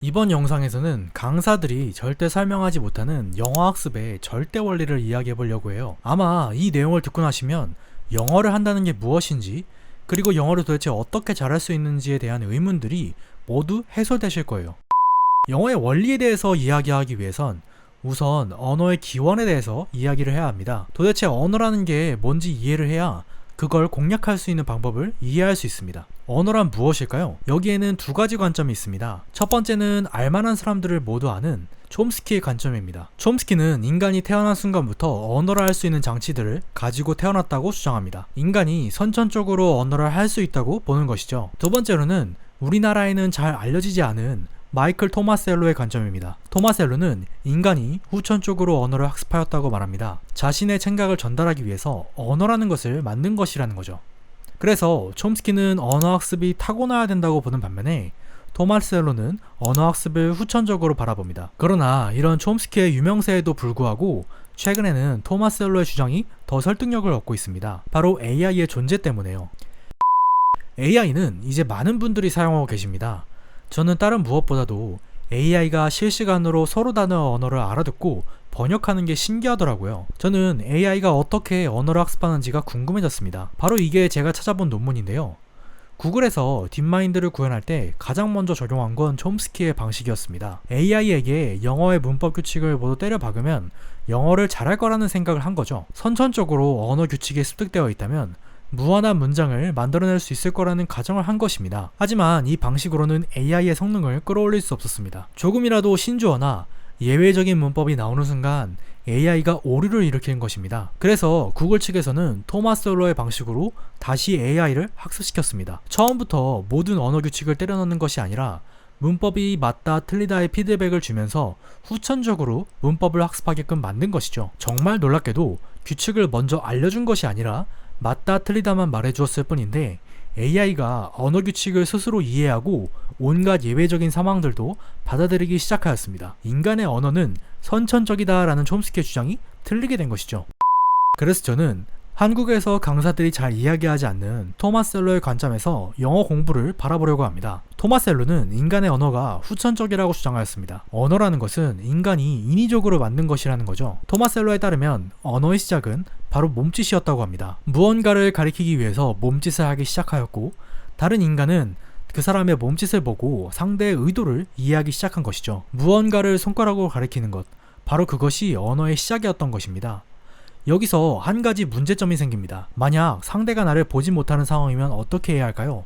이번 영상에서는 강사들이 절대 설명하지 못하는 영어 학습의 절대 원리를 이야기해 보려고 해요. 아마 이 내용을 듣고 나시면 영어를 한다는 게 무엇인지, 그리고 영어를 도대체 어떻게 잘할 수 있는지에 대한 의문들이 모두 해소되실 거예요. 영어의 원리에 대해서 이야기하기 위해선 우선 언어의 기원에 대해서 이야기를 해야 합니다. 도대체 언어라는 게 뭔지 이해를 해야 그걸 공략할 수 있는 방법을 이해할 수 있습니다. 언어란 무엇일까요? 여기에는 두 가지 관점이 있습니다. 첫 번째는 알만한 사람들을 모두 아는 촘스키의 관점입니다. 촘스키는 인간이 태어난 순간부터 언어를 할 수 있는 장치들을 가지고 태어났다고 주장합니다. 인간이 선천적으로 언어를 할 수 있다고 보는 것이죠. 두 번째로는 우리나라에는 잘 알려지지 않은 마이클 토마셀로의 관점입니다. 토마셀로는 인간이 후천적으로 언어를 학습하였다고 말합니다. 자신의 생각을 전달하기 위해서 언어라는 것을 만든 것이라는 거죠. 그래서 촘스키는 언어 학습이 타고나야 된다고 보는 반면에 토마셀로는 언어 학습을 후천적으로 바라봅니다. 그러나 이런 촘스키의 유명세에도 불구하고 최근에는 토마셀로의 주장이 더 설득력을 얻고 있습니다. 바로 AI의 존재 때문에요. AI는 이제 많은 분들이 사용하고 계십니다. 저는 다른 무엇보다도 AI가 실시간으로 서로 다른 언어를 알아듣고 번역하는 게 신기하더라고요. 저는 AI가 어떻게 언어를 학습하는지가 궁금해졌습니다. 바로 이게 제가 찾아본 논문인데요. 구글에서 딥마인드를 구현할 때 가장 먼저 적용한 건 촘스키의 방식이었습니다. AI에게 영어의 문법 규칙을 모두 때려 박으면 영어를 잘할 거라는 생각을 한 거죠. 선천적으로 언어 규칙에 습득되어 있다면 무한한 문장을 만들어낼 수 있을 거라는 가정을 한 것입니다. 하지만 이 방식으로는 AI의 성능을 끌어올릴 수 없었습니다. 조금이라도 신조어나 예외적인 문법이 나오는 순간 AI가 오류를 일으키는 것입니다. 그래서 구글 측에서는 토마셀로의 방식으로 다시 AI를 학습시켰습니다. 처음부터 모든 언어 규칙을 때려 넣는 것이 아니라 문법이 맞다 틀리다의 피드백을 주면서 후천적으로 문법을 학습하게끔 만든 것이죠. 정말 놀랍게도 규칙을 먼저 알려준 것이 아니라 맞다 틀리다만 말해주었을 뿐인데 AI가 언어 규칙을 스스로 이해하고 온갖 예외적인 상황들도 받아들이기 시작하였습니다. 인간의 언어는 선천적이다 라는 촘스키의 주장이 틀리게 된 것이죠. 그래서 저는 한국에서 강사들이 잘 이야기하지 않는 토마셀로의 관점에서 영어 공부를 바라보려고 합니다. 토마셀로는 인간의 언어가 후천적이라고 주장하였습니다. 언어라는 것은 인간이 인위적으로 만든 것이라는 거죠. 토마셀로에 따르면 언어의 시작은 바로 몸짓이었다고 합니다. 무언가를 가리키기 위해서 몸짓을 하기 시작하였고 다른 인간은 그 사람의 몸짓을 보고 상대의 의도를 이해하기 시작한 것이죠. 무언가를 손가락으로 가리키는 것, 바로 그것이 언어의 시작이었던 것입니다. 여기서 한 가지 문제점이 생깁니다. 만약 상대가 나를 보지 못하는 상황이면 어떻게 해야 할까요?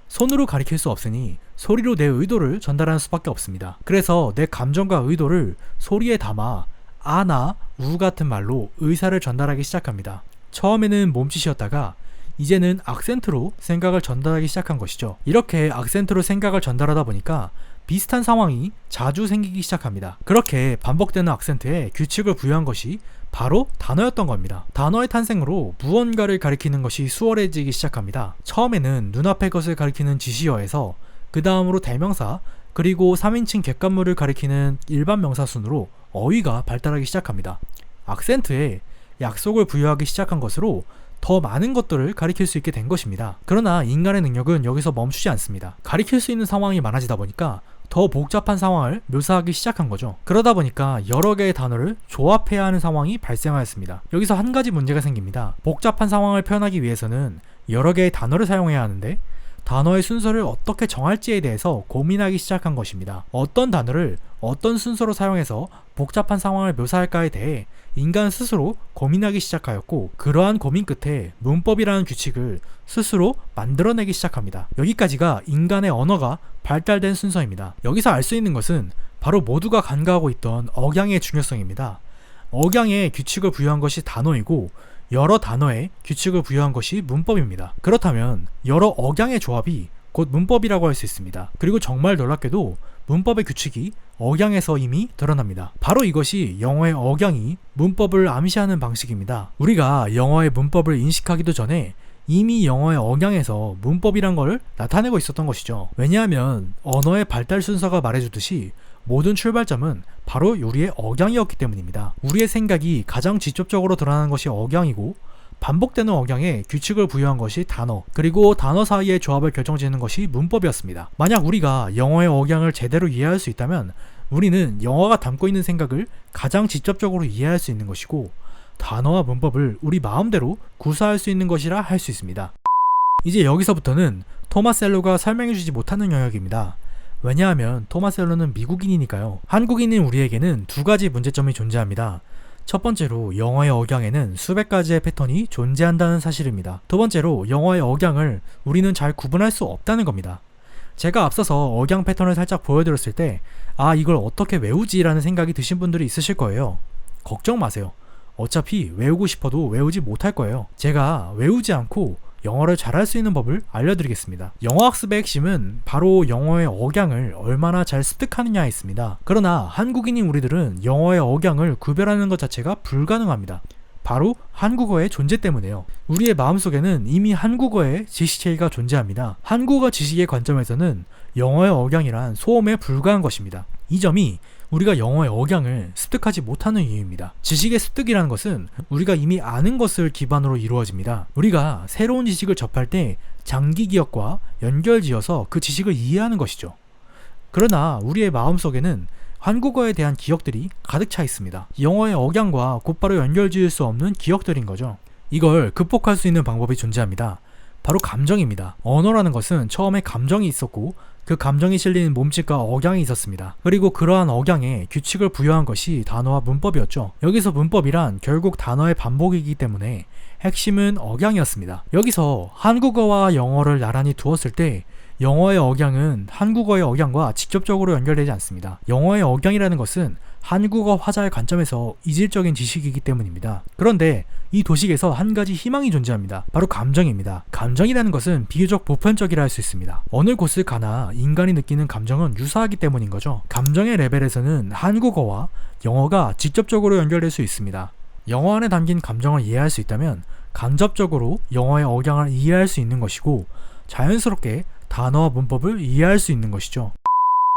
손으로 가리킬 수 없으니 소리로 내 의도를 전달하는 수밖에 없습니다. 그래서 내 감정과 의도를 소리에 담아 아나 우 같은 말로 의사를 전달하기 시작합니다. 처음에는 몸짓이었다가 이제는 악센트로 생각을 전달하기 시작한 것이죠. 이렇게 악센트로 생각을 전달하다 보니까 비슷한 상황이 자주 생기기 시작합니다. 그렇게 반복되는 악센트에 규칙을 부여한 것이 바로 단어였던 겁니다. 단어의 탄생으로 무언가를 가리키는 것이 수월해지기 시작합니다. 처음에는 눈앞의 것을 가리키는 지시어에서 그 다음으로 대명사, 그리고 3인칭 객관물을 가리키는 일반 명사 순으로 어휘가 발달하기 시작합니다. 악센트에 약속을 부여하기 시작한 것으로 더 많은 것들을 가리킬 수 있게 된 것입니다. 그러나 인간의 능력은 여기서 멈추지 않습니다. 가리킬 수 있는 상황이 많아지다 보니까 더 복잡한 상황을 묘사하기 시작한 거죠. 그러다 보니까 여러 개의 단어를 조합해야 하는 상황이 발생하였습니다. 여기서 한 가지 문제가 생깁니다. 복잡한 상황을 표현하기 위해서는 여러 개의 단어를 사용해야 하는데 단어의 순서를 어떻게 정할지에 대해서 고민하기 시작한 것입니다. 어떤 단어를 어떤 순서로 사용해서 복잡한 상황을 묘사할까에 대해 인간 스스로 고민하기 시작하였고 그러한 고민 끝에 문법이라는 규칙을 스스로 만들어내기 시작합니다. 여기까지가 인간의 언어가 발달된 순서입니다. 여기서 알 수 있는 것은 바로 모두가 간과하고 있던 억양의 중요성입니다. 억양에 규칙을 부여한 것이 단어이고 여러 단어에 규칙을 부여한 것이 문법입니다. 그렇다면 여러 억양의 조합이 곧 문법이라고 할 수 있습니다. 그리고 정말 놀랍게도 문법의 규칙이 억양에서 이미 드러납니다. 바로 이것이 영어의 억양이 문법을 암시하는 방식입니다. 우리가 영어의 문법을 인식하기도 전에 이미 영어의 억양에서 문법이란 걸 나타내고 있었던 것이죠. 왜냐하면 언어의 발달 순서가 말해주듯이 모든 출발점은 바로 우리의 억양이었기 때문입니다. 우리의 생각이 가장 직접적으로 드러나는 것이 억양이고 반복되는 억양에 규칙을 부여한 것이 단어, 그리고 단어 사이의 조합을 결정짓는 것이 문법이었습니다. 만약 우리가 영어의 억양을 제대로 이해할 수 있다면 우리는 영어가 담고 있는 생각을 가장 직접적으로 이해할 수 있는 것이고, 단어와 문법을 우리 마음대로 구사할 수 있는 것이라 할 수 있습니다. 이제 여기서부터는 토마스 앨로가 설명해주지 못하는 영역입니다. 왜냐하면 토마스 앨로는 미국인이니까요. 한국인인 우리에게는 두 가지 문제점이 존재합니다. 첫 번째로 영어의 억양에는 수백 가지의 패턴이 존재한다는 사실입니다. 두 번째로 영어의 억양을 우리는 잘 구분할 수 없다는 겁니다. 제가 앞서서 억양 패턴을 살짝 보여드렸을 때 이걸 어떻게 외우지? 라는 생각이 드신 분들이 있으실 거예요. 걱정 마세요. 어차피 외우고 싶어도 외우지 못할 거예요. 제가 외우지 않고 영어를 잘할 수 있는 법을 알려드리겠습니다. 영어 학습의 핵심은 바로 영어의 억양을 얼마나 잘 습득하느냐에 있습니다. 그러나 한국인인 우리들은 영어의 억양을 구별하는 것 자체가 불가능합니다. 바로 한국어의 존재 때문에요. 우리의 마음속에는 이미 한국어의 지식체계가 존재합니다. 한국어 지식의 관점에서는 영어의 억양이란 소음에 불과한 것입니다. 이 점이 우리가 영어의 억양을 습득하지 못하는 이유입니다. 지식의 습득이라는 것은 우리가 이미 아는 것을 기반으로 이루어집니다. 우리가 새로운 지식을 접할 때 장기 기억과 연결지어서 그 지식을 이해하는 것이죠. 그러나 우리의 마음속에는 한국어에 대한 기억들이 가득 차 있습니다. 영어의 억양과 곧바로 연결지을 수 없는 기억들인 거죠. 이걸 극복할 수 있는 방법이 존재합니다. 바로 감정입니다. 언어라는 것은 처음에 감정이 있었고 그 감정이 실린 몸짓과 억양이 있었습니다. 그리고 그러한 억양에 규칙을 부여한 것이 단어와 문법이었죠. 여기서 문법이란 결국 단어의 반복이기 때문에 핵심은 억양이었습니다. 여기서 한국어와 영어를 나란히 두었을 때 영어의 억양은 한국어의 억양과 직접적으로 연결되지 않습니다. 영어의 억양이라는 것은 한국어 화자의 관점에서 이질적인 지식이기 때문입니다. 그런데 이 도식에서 한 가지 희망이 존재합니다. 바로 감정입니다. 감정이라는 것은 비교적 보편적이라 할 수 있습니다. 어느 곳을 가나 인간이 느끼는 감정은 유사하기 때문인 거죠. 감정의 레벨에서는 한국어와 영어가 직접적으로 연결될 수 있습니다. 영어 안에 담긴 감정을 이해할 수 있다면 간접적으로 영어의 억양을 이해할 수 있는 것이고, 자연스럽게 단어와 문법을 이해할 수 있는 것이죠.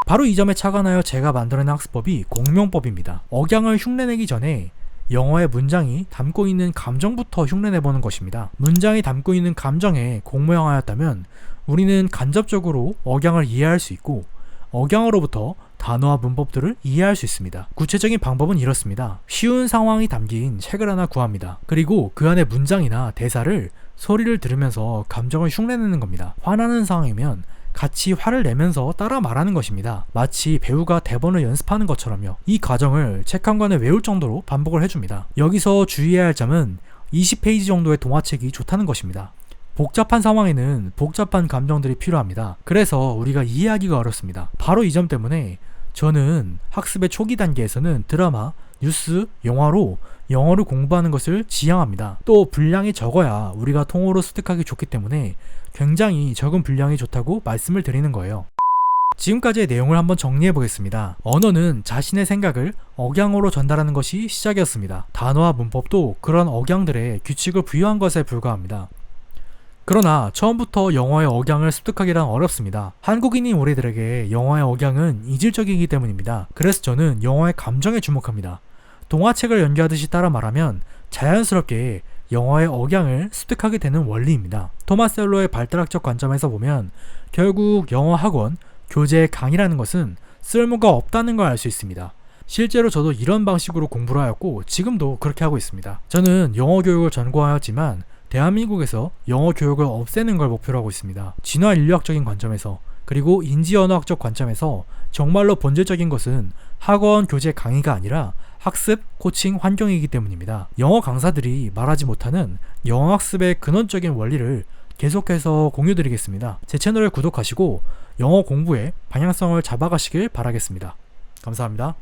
바로 이 점에 착안하여 제가 만들어낸 학습법이 공명법입니다. 억양을 흉내내기 전에 영어의 문장이 담고 있는 감정부터 흉내내보는 것입니다. 문장이 담고 있는 감정에 공모형하였다면 우리는 간접적으로 억양을 이해할 수 있고, 억양으로부터 단어와 문법들을 이해할 수 있습니다. 구체적인 방법은 이렇습니다. 쉬운 상황이 담긴 책을 하나 구합니다. 그리고 그 안에 문장이나 대사를 소리를 들으면서 감정을 흉내내는 겁니다. 화나는 상황이면 같이 화를 내면서 따라 말하는 것입니다. 마치 배우가 대본을 연습하는 것처럼요. 이 과정을 책 한 권에 외울 정도로 반복을 해줍니다. 여기서 주의해야 할 점은 20페이지 정도의 동화책이 좋다는 것입니다. 복잡한 상황에는 복잡한 감정들이 필요합니다. 그래서 우리가 이해하기가 어렵습니다. 바로 이 점 때문에 저는 학습의 초기 단계에서는 드라마, 뉴스, 영화로 영어를 공부하는 것을 지향합니다. 또 분량이 적어야 우리가 통어로 습득하기 좋기 때문에 굉장히 적은 분량이 좋다고 말씀을 드리는 거예요. 지금까지의 내용을 한번 정리해 보겠습니다. 언어는 자신의 생각을 억양으로 전달하는 것이 시작이었습니다. 단어와 문법도 그런 억양들의 규칙을 부여한 것에 불과합니다. 그러나 처음부터 영어의 억양을 습득하기란 어렵습니다. 한국인인 우리들에게 영어의 억양은 이질적이기 때문입니다. 그래서 저는 영어의 감정에 주목합니다. 동화책을 연기하듯이 따라 말하면 자연스럽게 영어의 억양을 습득하게 되는 원리입니다. 토마스 앨로의 발달학적 관점에서 보면 결국 영어 학원, 교재 강의라는 것은 쓸모가 없다는 걸 알 수 있습니다. 실제로 저도 이런 방식으로 공부를 하였고 지금도 그렇게 하고 있습니다. 저는 영어 교육을 전공하였지만 대한민국에서 영어 교육을 없애는 걸 목표로 하고 있습니다. 진화 인류학적인 관점에서, 그리고 인지언어학적 관점에서 정말로 본질적인 것은 학원, 교재, 강의가 아니라 학습, 코칭, 환경이기 때문입니다. 영어 강사들이 말하지 못하는 영어 학습의 근원적인 원리를 계속해서 공유드리겠습니다. 제 채널을 구독하시고 영어 공부의 방향성을 잡아가시길 바라겠습니다. 감사합니다.